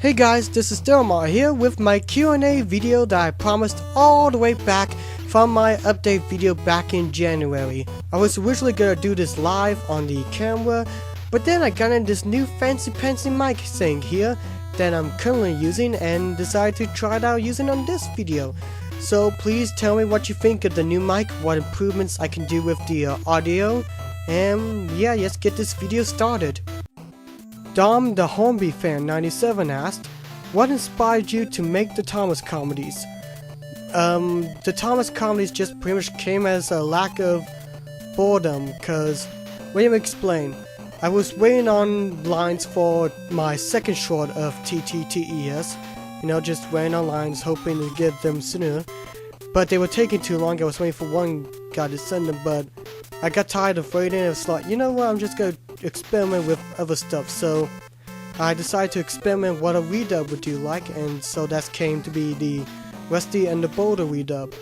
Hey guys, this is Delmar here with my Q&A video that I promised all the way back from my update video back in January. I was originally gonna do this live on the camera, but then I got in this new fancy mic thing here that I'm currently using and decided to try it out using on this video. So please tell me what you think of the new mic, what improvements I can do with the audio, and yeah, let's get this video started. Dom the Harvey fan 97 asked, what inspired you to make the Thomas Comedies? The Thomas Comedies just pretty much came as a lack of boredom, cause, let me explain. I was waiting on lines for my second short of DTTEs, just waiting on lines hoping to get them sooner, but they were taking too long. I was waiting for one guy to send them, but I got tired of waiting and it's like, you know what, I'm just gonna experiment with other stuff. So I decided to experiment what a redub would do like, and so that came to be the Rusty and the Boulder redub,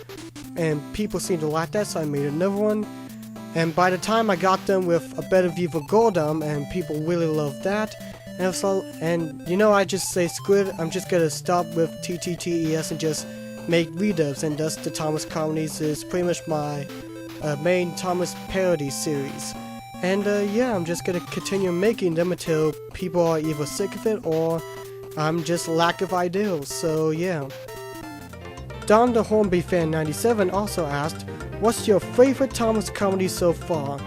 and people seemed to like that, so I made another one. And by the time I got them with a better view for Gordon, and people really loved that, and I just say screw it, I'm just gonna stop with TTTES and just make redubs, and thus the Thomas Comedies is pretty much my main Thomas parody series. And yeah, I'm just gonna continue making them until people are either sick of it or I'm just lack of ideals, so yeah. Don the Hornby fan 97 also asked, what's your favorite Thomas comedy so far?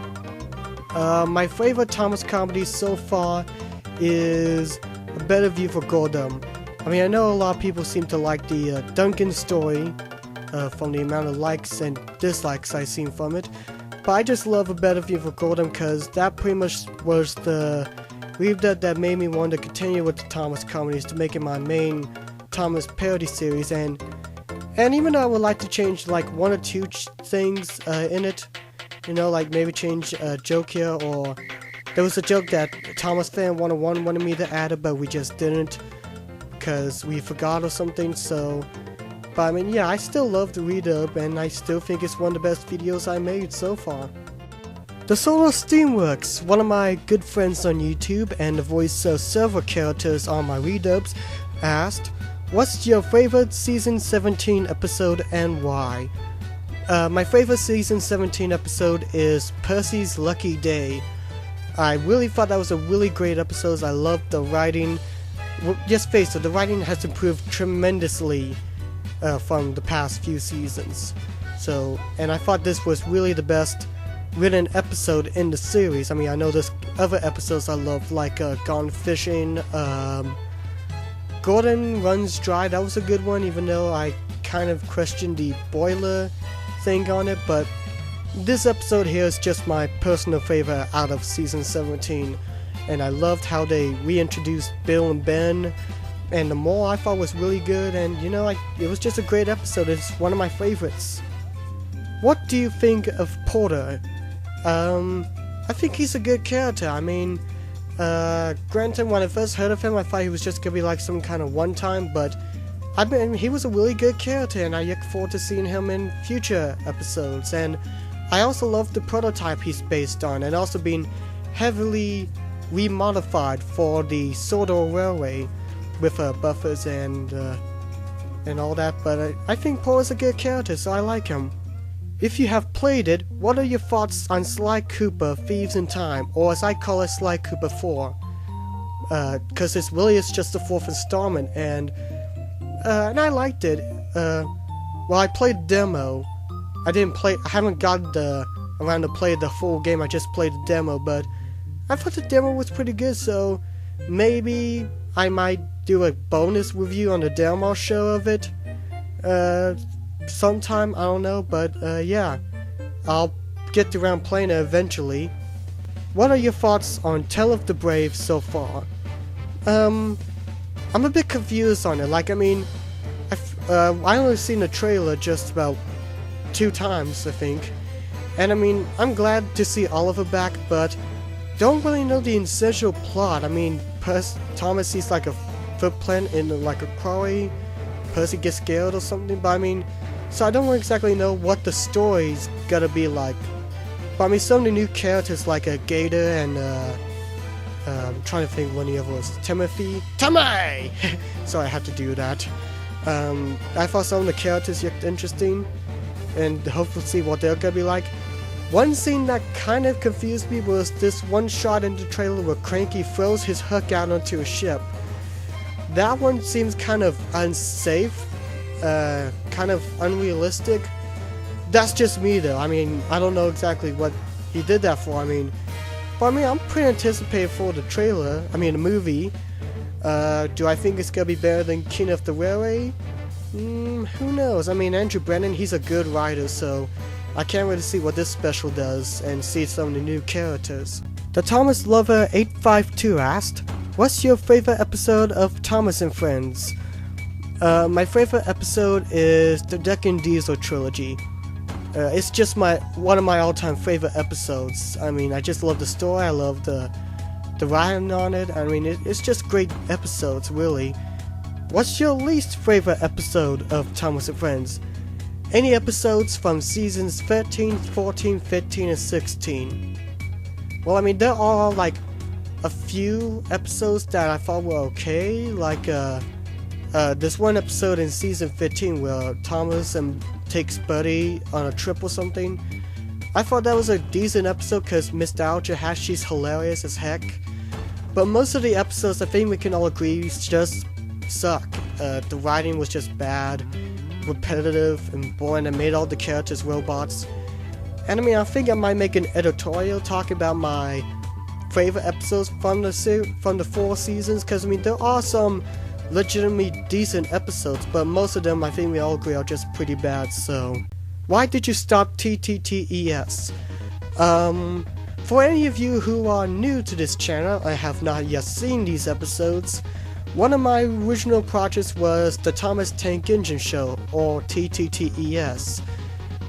My favorite Thomas comedy so far is A Better View for Gordon. I mean, I know a lot of people seem to like the Duncan story from the amount of likes and dislikes I've seen from it. But I just love A Better View for Gordon because that pretty much was the redub that made me want to continue with the Thomas Comedies to make it my main Thomas parody series. And even though I would like to change like one or two things in it, like maybe change a joke here, or there was a joke that Thomas fan 101 wanted me to add it, but we just didn't because we forgot or something. So, but I mean, yeah, I still love the redub, and I still think it's one of the best videos I made so far. TheSodorSteamworks, one of my good friends on YouTube and the voice of several characters on my redubs, asked, what's your favorite season 17 episode and why? My favorite season 17 episode is Percy's Lucky Day. I really thought that was a really great episode. I loved the writing. Well, just face it, the writing has improved tremendously from the past few seasons. So, and I thought this was really the best written episode in the series. I mean, I know there's other episodes I love, like Gone Fishing, Gordon Runs Dry. That was a good one, even though I kind of questioned the boiler thing on it, but this episode here is just my personal favorite out of season 17, and I loved how they reintroduced Bill and Ben, and the mole I thought was really good, and it was just a great episode. It's one of my favorites. What do you think of Porter? I think he's a good character. I mean, granted, when I first heard of him, I thought he was just gonna be like some kind of one-time, but I mean, he was a really good character, and I look forward to seeing him in future episodes. And I also love the prototype he's based on, and also being heavily remodified for the Sodor Railway with buffers and all that. But I think Paul's a good character, so I like him. If you have played it, what are your thoughts on Sly Cooper Thieves in Time, or as I call it, Sly Cooper 4? Because it's just the fourth installment, and I liked it. Well, I played the demo. I haven't got around to play the full game. I just played the demo, but I thought the demo was pretty good, so maybe I might do a bonus review on the demo show of it sometime, I don't know, but yeah, I'll get around playing it eventually. What are your thoughts on Tale of the Brave so far? I'm a bit confused on it. Like, I mean, I only seen the trailer just about 2 times, I think, and I mean, I'm glad to see Oliver back, but don't really know the essential plot. I mean, Thomas sees like a footprint in like a quarry, Percy gets scared or something, but I mean, so I don't exactly know what the story's gonna be like. But I mean, some of the new characters like a Gator and I'm trying to think when the other was Timothy. Tommy! So I had to do that. I thought some of the characters looked interesting, and hopefully see what they're gonna be like. One scene that kind of confused me was this one shot in the trailer where Cranky throws his hook out onto a ship. That one seems kind of unsafe, kind of unrealistic. That's just me though. I mean, I don't know exactly what he did that for. But I'm pretty anticipated for the trailer. The movie. Do I think it's gonna be better than King of the Railway? Who knows? Andrew Brennan, he's a good writer, so I can't really see what this special does and see some of the new characters. The Thomas Lover 852 asked, "What's your favorite episode of Thomas and Friends?" My favorite episode is the Deck and Diesel trilogy. It's just one of my all-time favorite episodes. I just love the story. I love the writing on it. It's just great episodes, really. What's your least favorite episode of Thomas and Friends? Any episodes from seasons 13, 14, 15, and 16? Well, there are like a few episodes that I thought were okay. Like this one episode in season 15 where Thomas takes Buddy on a trip or something. I thought that was a decent episode because Nostalgia has, she's hilarious as heck. But most of the episodes, I think we can all agree, just suck. The writing was just bad, repetitive, and boring, and made all the characters robots. And I think I might make an editorial talking about my favorite episodes from the 4 seasons, because there are some legitimately decent episodes, but most of them I think we all agree are just pretty bad. So why did you stop TTTES? For any of you who are new to this channel and have not yet seen these episodes, one of my original projects was the Danielthetankengine show, or TTTES.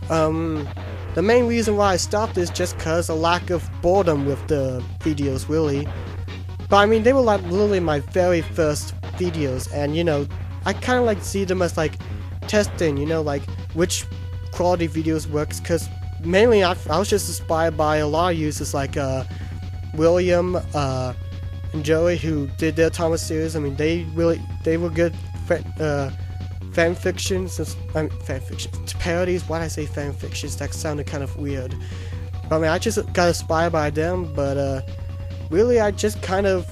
The main reason why I stopped is just cause a lack of boredom with the videos, really. But they were like literally my very first videos, and I kind of like see them as like testing, like which quality videos works, because mainly I was just inspired by a lot of users like William and Joey, who did their Thomas series. They were good fan fictions, parodies. Why did I say fan fictions? That sounded kind of weird. But I just got inspired by them, but really I just kind of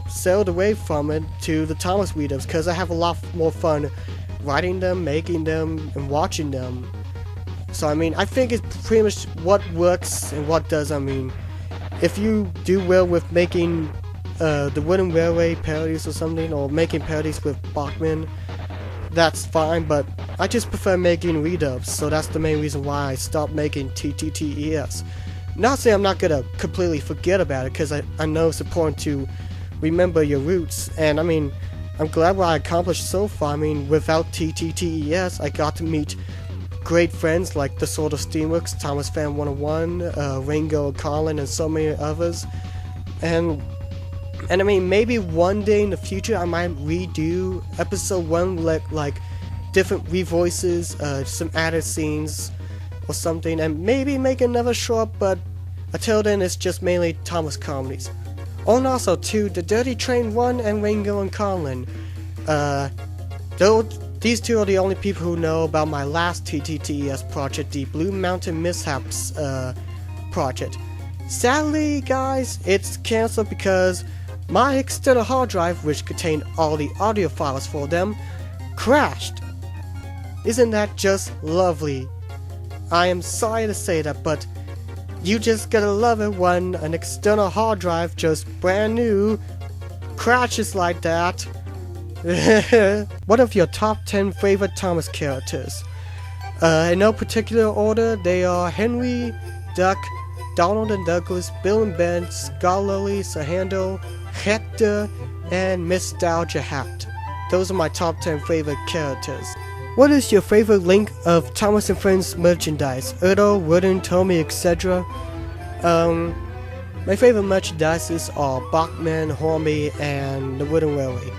sailed away from it to the Thomas redubs, because I have a lot more fun writing them, making them, and watching them. So I think it's pretty much what works and what does. If you do well with making the Wooden Railway parodies or something, or making parodies with Bachman, that's fine, but I just prefer making redubs, so that's the main reason why I stopped making TTTES. Not saying I'm not gonna completely forget about it, because I know it's important to remember your roots, and I'm glad what I accomplished so far. Without TTTES, I got to meet great friends like TheSodorSteamworks, Thomas Fan 101, Ringo, Colin, and so many others. And maybe one day in the future I might redo episode 1 like different revoices, some added scenes or something, and maybe make another short, but until then it's just mainly Thomas Comedies. Oh, and also too, the Dirty Train 1 and Ringo and Colin. These two are the only people who know about my last TTTES project, the Blue Mountain Mishaps project. Sadly, guys, it's cancelled because my external hard drive, which contained all the audio files for them, crashed. Isn't that just lovely? I am sorry to say that, but you just gotta love it when an external hard drive, just brand new, crashes like that. What of your top 10 favorite Thomas characters? In no particular order, they are Henry, Duck, Donald and Douglas, Bill and Ben, Scholarly, Sahando, Hector, and Nostalgia Hat. Those are my top 10 favorite characters. What is your favorite link of Thomas and Friends merchandise? Erdo, Wooden, Tommy, etc. My favorite merchandises are Bachman, Harvey, and the Wooden Railway.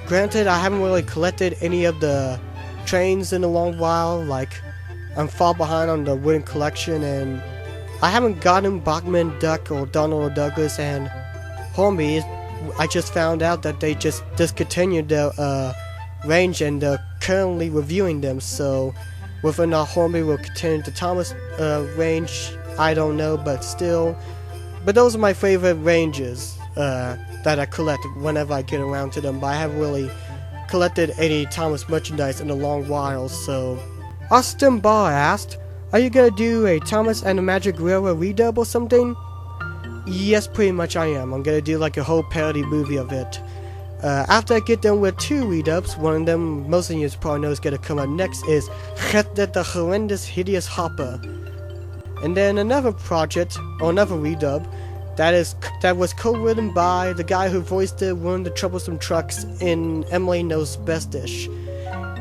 Granted, I haven't really collected any of the trains in a long while, like I'm far behind on the Wooden collection, and I haven't gotten Bachman, Duck, or Donald or Douglas, and Hornby, I just found out that they just discontinued their range and they're currently reviewing them. So whether or not Hornby will continue the Thomas range, I don't know, but still. But those are my favorite ranges that I collect whenever I get around to them. But I haven't really collected any Thomas merchandise in a long while. So Austin Barr asked, "Are you gonna do a Thomas and the Magic Railroad redub or something?" Yes, pretty much I am. I'm gonna do like a whole parody movie of it. After I get done with 2 redubs, one of them most of you probably know is gonna come up next is the Horrendous Hideous Hopper. And then another project, or another redub, that was co-written by the guy who voiced one of the troublesome trucks in Emily Knows Best-ish.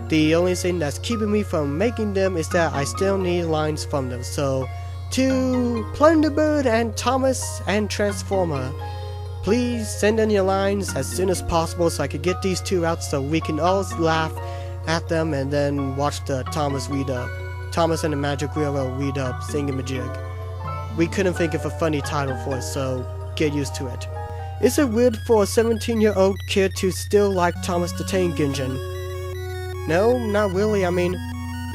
The only thing that's keeping me from making them is that I still need lines from them. So, to Plunderbird and Thomas and Transformer, please send in your lines as soon as possible so I can get these 2 out so we can all laugh at them and then watch the Thomas redub. Thomas and the Magic Railroad redub thingamajig. We couldn't think of a funny title for it, so get used to it. Is it weird for a 17-year-old kid to still like Thomas the Tank Engine? No, not really. I mean,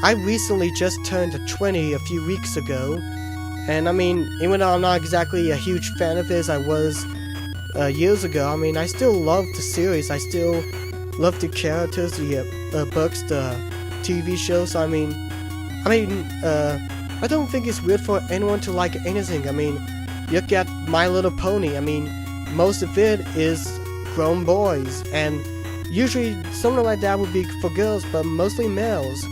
I recently just turned 20 a few weeks ago, and I mean, even though I'm not exactly a huge fan of his, I was years ago. I mean, I still love the series. I still love the characters, the books, the TV shows. I mean, I don't think it's weird for anyone to like anything. I mean, look at My Little Pony. I mean, most of it is grown boys, and usually something like that would be for girls, but mostly males.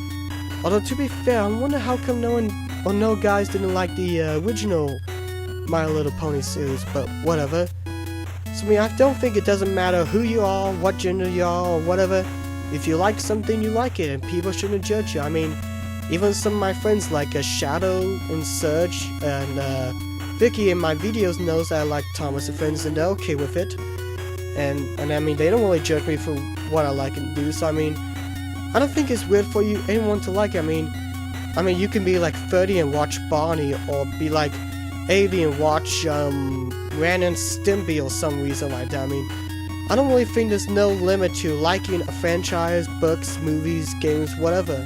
Although to be fair, I wonder how come no one or no guys didn't like the original My Little Pony series, but whatever. So I mean, I don't think it doesn't matter who you are, what gender you are, or whatever. If you like something, you like it, and people shouldn't judge you. I mean, even some of my friends like Shadow and Surge and Vicky in my videos knows that I like Thomas and Friends, and they're okay with it. And I mean, they don't really judge me for what I like and do. So I mean, I don't think it's weird for anyone to like it. I mean, you can be like 30 and watch Barney, or be like 80 and watch Ren and Stimpy or some reason like that. I mean, I don't really think there's no limit to liking a franchise, books, movies, games, whatever.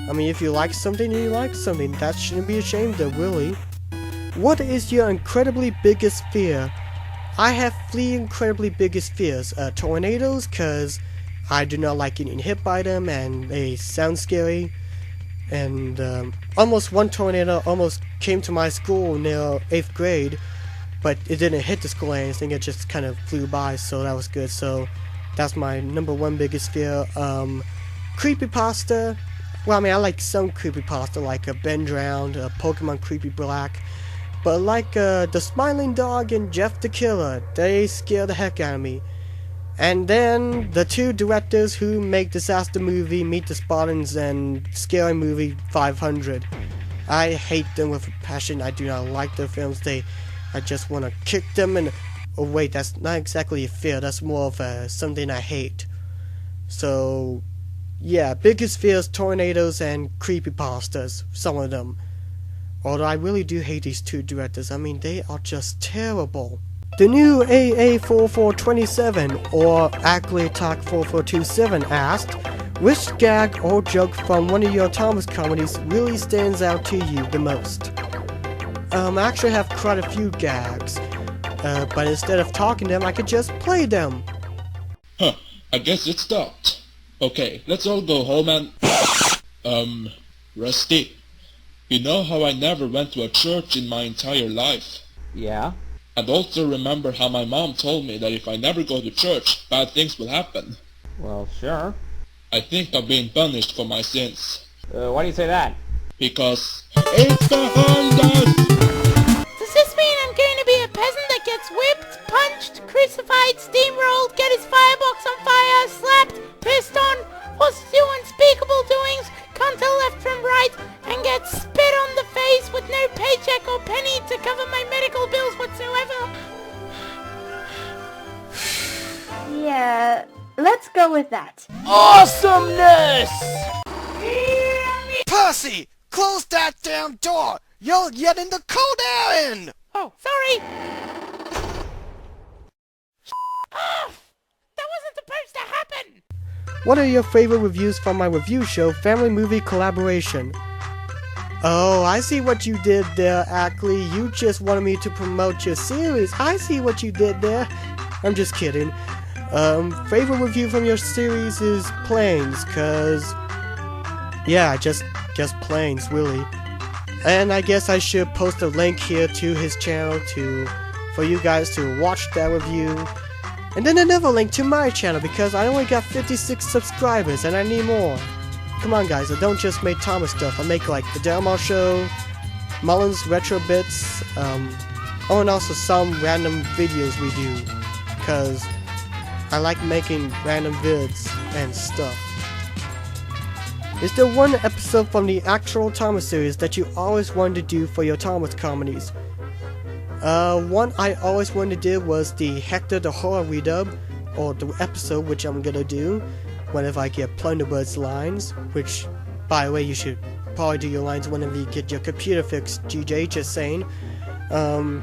I mean, if you like something, you like something. That shouldn't be ashamed of, really. What is your incredibly biggest fear? I have 3 incredibly biggest fears. Tornadoes, cause I do not like getting hit by them, and they sound scary. And almost one tornado almost came to my school near 8th grade, but it didn't hit the school or anything. It just kind of flew by, so that was good. So that's my number 1 biggest fear. Creepypasta. Well, I mean, I like some creepypasta, like Ben Drowned, Pokemon Creepy Black. But like the Smiling Dog and Jeff the Killer, they scare the heck out of me. And then the 2 directors who make disaster movie Meet the Spartans and Scary Movie 500. I hate them with a passion. I do not like their films. I just want to kick them and... Oh wait, that's not exactly a fear. That's more of something I hate. So, yeah, biggest fears, tornadoes and creepypastas. Some of them. Although I really do hate these 2 directors. I mean, they are just terrible. The new AA4427 or Ackley Attack 4427 asked, which gag or joke from one of your Thomas comedies really stands out to you the most? I actually have quite a few gags, but instead of talking them, I could just play them. Huh, I guess it stopped. Okay, let's all go home and... Rusty, you know how I never went to a church in my entire life? Yeah? And also remember how my mom told me that if I never go to church, bad things will happen. Well, sure. I think I'm being punished for my sins. Why do you say that? Because it's the Hondas! Does this mean I'm going to be a peasant that gets whipped, punched, crucified, steamrolled, get his firebox on fire, slapped, pissed on, forced to do unspeakable doings, can't tell left from right, and get spit on the face with no paycheck or penny to cover my medical bills whatsoever? Yeah, let's go with that. Awesomeness! Percy! Close that damn door! You're getting the cold air in! Oh, sorry. That wasn't supposed to happen! What are your favorite reviews from my review show, Family Movie Collaboration? Oh, I see what you did there, Ackley. You just wanted me to promote your series. I see what you did there. I'm just kidding. Favorite review from your series is Planes, cause... yeah, just Planes, really. And I guess I should post a link here to his channel for you guys to watch that review. And then another link to my channel because I only got 56 subscribers and I need more. Come on guys, I don't just make Thomas stuff. I make like the Delmar Show, Mullins Retro Bits, oh and also some random videos we do. Cause I like making random vids and stuff. Is there one episode from the actual Thomas series that you always wanted to do for your Thomas comedies? One I always wanted to do was the Hector the Horror redub, or the episode which I'm gonna do whenever I get Plunderbird's lines, which, by the way, you should probably do your lines whenever you get your computer fixed, GJ, just saying. Other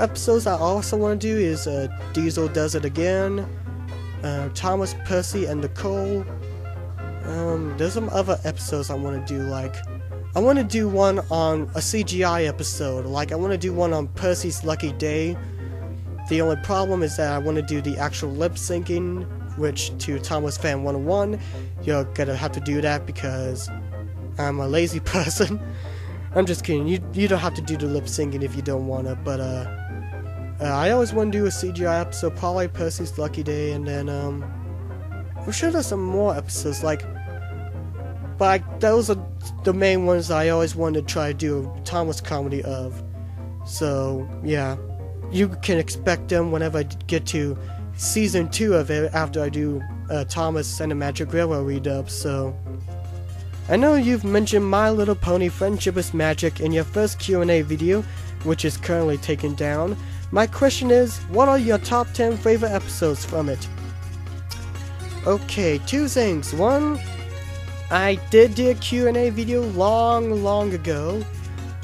episodes I also want to do is Diesel Does It Again, Thomas, Percy, and Nicole. There's some other episodes I want to do, like, I want to do one on a CGI episode, like I want to do one on Percy's Lucky Day. The only problem is that I want to do the actual lip syncing, which to Thomas Fan 101, you're gonna have to do that because I'm a lazy person. I'm just kidding, you don't have to do the lip syncing if you don't want to, but I always want to do a CGI episode, probably Percy's Lucky Day, and then I'm sure there's some more episodes, like, but those are the main ones I always wanted to try to do a Thomas comedy of. So, yeah. You can expect them whenever I get to Season 2 of it after I do Thomas and the Magic Railroad redub, so... I know you've mentioned My Little Pony Friendship is Magic in your first Q&A video, which is currently taken down. My question is, what are your top 10 favorite episodes from it? Okay, two things. One, I did do a Q&A video long ago.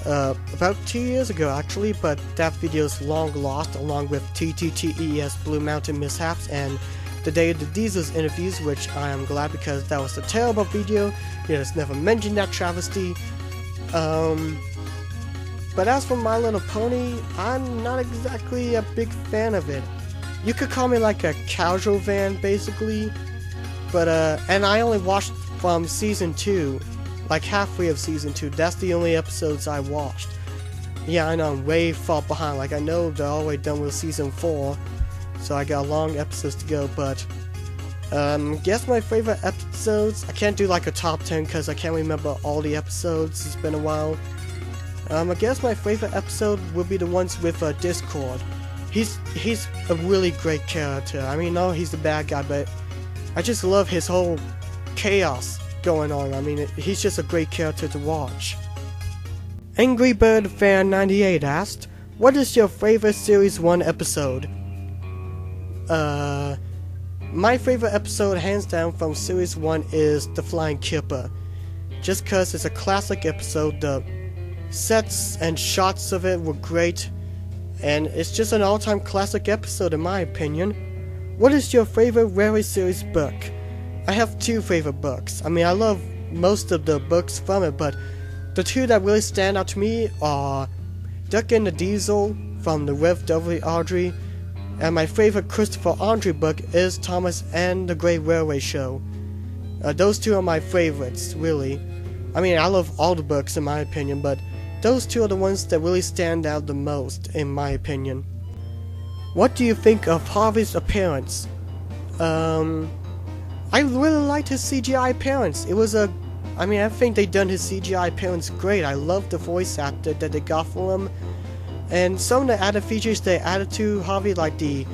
About 2 years ago actually, but that video is long lost along with DTTE's Blue Mountain Mishaps and the Day of the Diesels interviews, which I am glad because that was a terrible video. You just never mentioned that travesty. But as for My Little Pony, I'm not exactly a big fan of it. You could call me like a casual fan basically, but and I only watched from Season 2. Like halfway of Season 2, that's the only episodes I watched. Yeah, I know, I'm way far behind, like I know they're all the way done with Season 4, so I got long episodes to go, but guess my favorite episodes, I can't do like a top 10 because I can't remember all the episodes, it's been a while. I guess my favorite episode would be the ones with Discord. He's a really great character. I mean, no, he's the bad guy, but I just love his whole chaos going on. I mean, he's just a great character to watch. Angry Bird Fan 98 asked, what is your favorite Series 1 episode? My favorite episode, hands down, from Series 1 is The Flying Kipper. Just cause it's a classic episode, the sets and shots of it were great, and it's just an all-time classic episode in my opinion. What is your favorite Rary Series book? I have two favorite books. I mean, I love most of the books from it, but the two that really stand out to me are Duck and the Diesel from the Rev W. Audrey, and my favorite Christopher Andre book is Thomas and the Great Railway Show. Those two are my favorites, really. I mean, I love all the books in my opinion, but those two are the ones that really stand out the most in my opinion. What do you think of Harvey's appearance? I really liked his CGI appearance. It was I mean, I think they done his CGI appearance great. I love the voice actor that they got for him. And some of the added features they added to Harvey, like the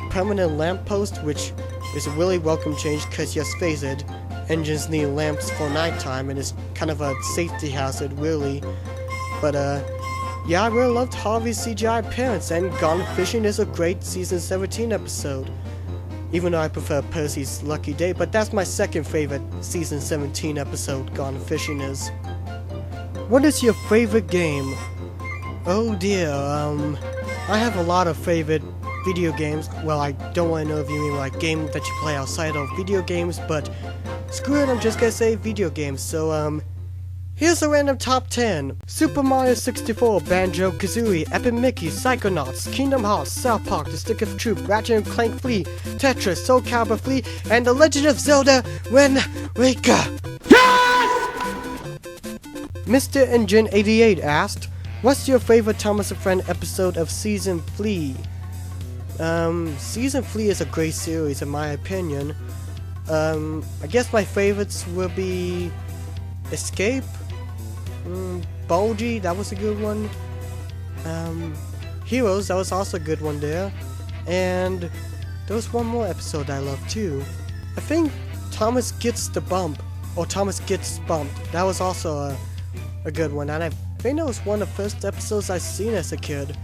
permanent lamppost, which is a really welcome change because, let's face it, engines need lamps for nighttime and it's kind of a safety hazard, really. But, yeah, I really loved Harvey's CGI appearance, and Gone Fishing is a great Season 17 episode. Even though I prefer Percy's Lucky Day, but that's my second favorite Season 17 episode, Gone Fishing is. What is your favorite game? Oh dear, I have a lot of favorite video games. Well, I don't want to know if you mean like game that you play outside of video games, but screw it, I'm just gonna say video games. So, here's a random top 10. Super Mario 64, Banjo-Kazooie, Epic Mickey, Psychonauts, Kingdom Hearts, South Park, The Stick of Truth, Ratchet & Clank Free, Tetris, Soul Calibur Free, and The Legend of Zelda Wind Waker. Mr. Engine 88 asked, what's your favorite Thomas & Friend episode of Season 3? Season 3 is a great series in my opinion. I guess my favorites will be Escape, Bulgy, that was a good one. Heroes, that was also a good one there. And there was one more episode I love too. I think Thomas Gets the Bump, or Thomas Gets Bumped. That was also a good one, and I think that was one of the first episodes I seen as a kid.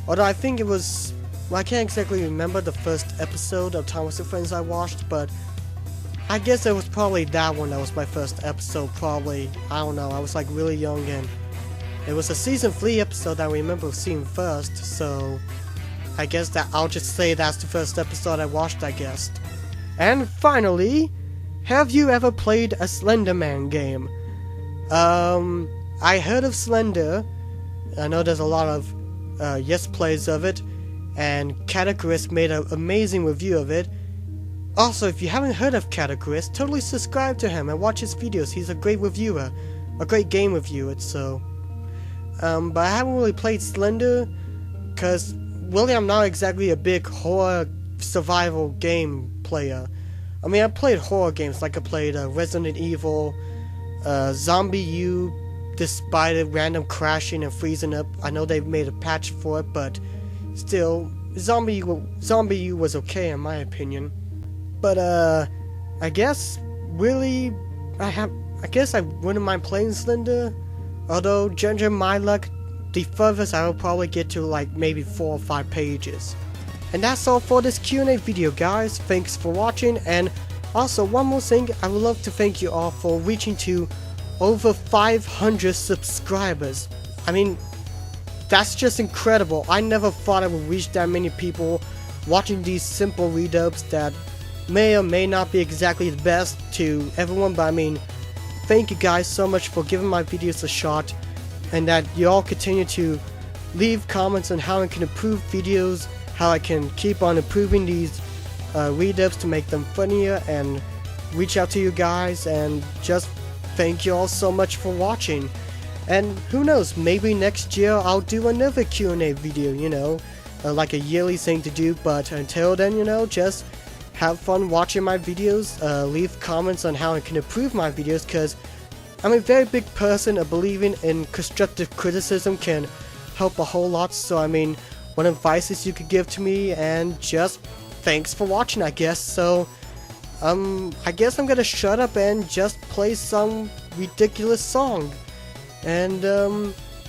Although I think it was, well, I can't exactly remember the first episode of Thomas and Friends I watched, but I guess it was probably that one that was my first episode, probably. I don't know, I was like really young, and it was a season 3 episode that I remember seeing first, so I guess that I'll just say that's the first episode I watched, I guess. And finally, have you ever played a Slenderman game? I heard of Slender. I know there's a lot of yes plays of it, and Catacris made an amazing review of it. Also, if you haven't heard of Catacris, totally subscribe to him and watch his videos. He's a great reviewer, a great game reviewer. So, but I haven't really played Slender, cause really I'm not exactly a big horror survival game player. I mean, I played horror games, like I played Resident Evil, Zombie U, despite it random crashing and freezing up. I know they've made a patch for it, but still, Zombie U was okay in my opinion. But I guess really, I guess I wouldn't mind playing Slender. Although, judging my luck, the furthest I will probably get to like maybe 4 or 5 pages. And that's all for this Q&A video, guys. Thanks for watching, and also one more thing, I would love to thank you all for reaching to over 500 subscribers. I mean, that's just incredible. I never thought I would reach that many people watching these simple redubs that may or may not be exactly the best to everyone, but I mean, thank you guys so much for giving my videos a shot, and that you all continue to leave comments on how I can improve videos, how I can keep on improving these redubs to make them funnier, and reach out to you guys, and just thank you all so much for watching. And who knows, maybe next year I'll do another Q&A video, you know, like a yearly thing to do. But until then, you know, just have fun watching my videos, leave comments on how I can improve my videos, because I'm a very big person of believing in constructive criticism can help a whole lot. So I mean, what advices you could give to me, and just thanks for watching, I guess. So I guess I'm gonna shut up and just play some ridiculous song. And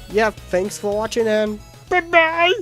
yeah, thanks for watching, and bye bye.